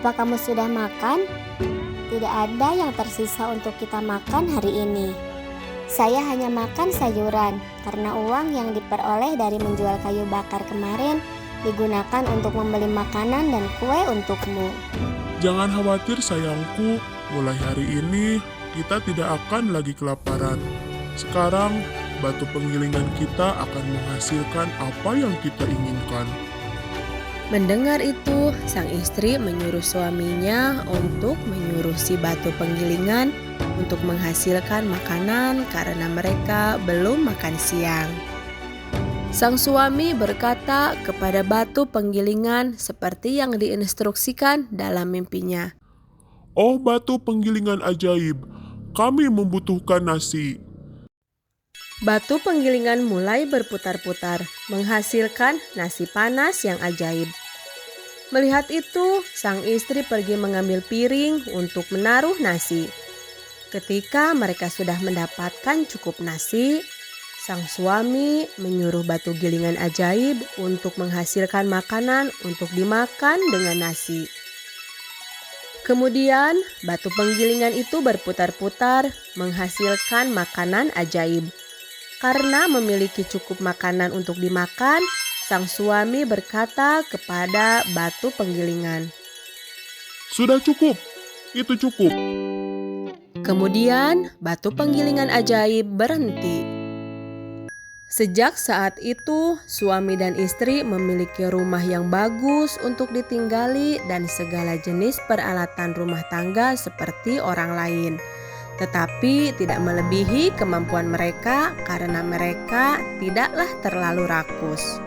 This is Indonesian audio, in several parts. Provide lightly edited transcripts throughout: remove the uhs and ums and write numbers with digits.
Apa kamu sudah makan? Tidak ada yang tersisa untuk kita makan hari ini. Saya hanya makan sayuran karena uang yang diperoleh dari menjual kayu bakar kemarin digunakan untuk membeli makanan dan kue untukmu. Jangan khawatir sayangku, mulai hari ini kita tidak akan lagi kelaparan. Sekarang, batu penggilingan kita akan menghasilkan apa yang kita inginkan. Mendengar itu, sang istri menyuruh suaminya untuk menyuruh si batu penggilingan untuk menghasilkan makanan karena mereka belum makan siang. Sang suami berkata kepada batu penggilingan seperti yang diinstruksikan dalam mimpinya. Oh batu penggilingan ajaib, kami membutuhkan nasi. Batu penggilingan mulai berputar-putar, menghasilkan nasi panas yang ajaib. Melihat itu, sang istri pergi mengambil piring untuk menaruh nasi. Ketika mereka sudah mendapatkan cukup nasi, sang suami menyuruh batu gilingan ajaib untuk menghasilkan makanan untuk dimakan dengan nasi. Kemudian, batu penggilingan itu berputar-putar, menghasilkan makanan ajaib. Karena memiliki cukup makanan untuk dimakan, sang suami berkata kepada batu penggilingan, Sudah cukup, itu cukup. Kemudian batu penggilingan ajaib berhenti. Sejak saat itu, suami dan istri memiliki rumah yang bagus untuk ditinggali dan segala jenis peralatan rumah tangga seperti orang lain. Tetapi tidak melebihi kemampuan mereka karena mereka tidaklah terlalu rakus.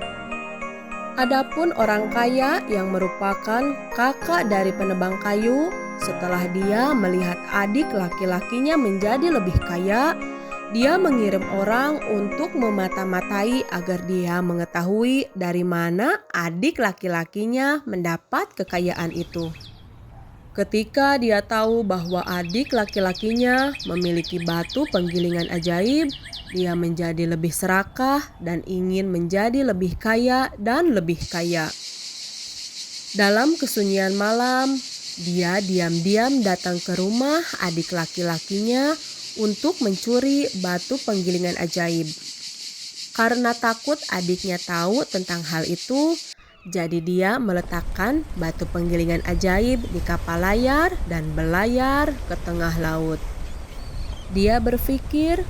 Adapun orang kaya yang merupakan kakak dari penebang kayu, setelah dia melihat adik laki-lakinya menjadi lebih kaya, dia mengirim orang untuk memata-matai agar dia mengetahui dari mana adik laki-lakinya mendapat kekayaan itu. Ketika dia tahu bahwa adik laki-lakinya memiliki batu penggilingan ajaib, dia menjadi lebih serakah dan ingin menjadi lebih kaya dan lebih kaya. Dalam kesunyian malam, dia diam-diam datang ke rumah adik laki-lakinya untuk mencuri batu penggilingan ajaib. Karena takut adiknya tahu tentang hal itu, jadi dia meletakkan batu penggilingan ajaib di kapal layar dan berlayar ke tengah laut. Dia berpikir,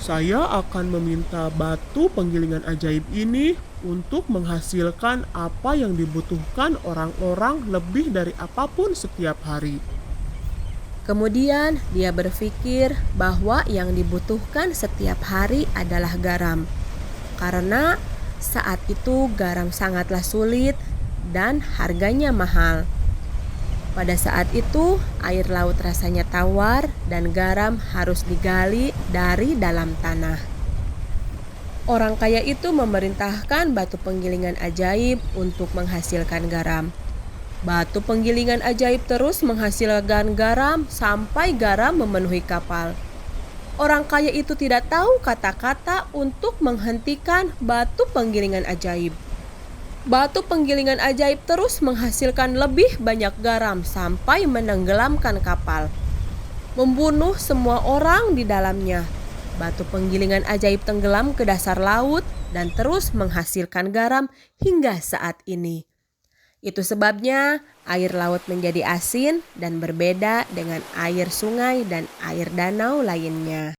Saya akan meminta batu penggilingan ajaib ini untuk menghasilkan apa yang dibutuhkan orang-orang lebih dari apapun setiap hari. Kemudian dia berpikir bahwa yang dibutuhkan setiap hari adalah garam. Karena saat itu garam sangatlah sulit dan harganya mahal. Pada saat itu air laut rasanya tawar dan garam harus digali dari dalam tanah. Orang kaya itu memerintahkan batu penggilingan ajaib untuk menghasilkan garam. Batu penggilingan ajaib terus menghasilkan garam sampai garam memenuhi kapal. Orang kaya itu tidak tahu kata-kata untuk menghentikan batu penggilingan ajaib. Batu penggilingan ajaib terus menghasilkan lebih banyak garam sampai menenggelamkan kapal, membunuh semua orang di dalamnya. Batu penggilingan ajaib tenggelam ke dasar laut dan terus menghasilkan garam hingga saat ini. Itu sebabnya air laut menjadi asin dan berbeda dengan air sungai dan air danau lainnya.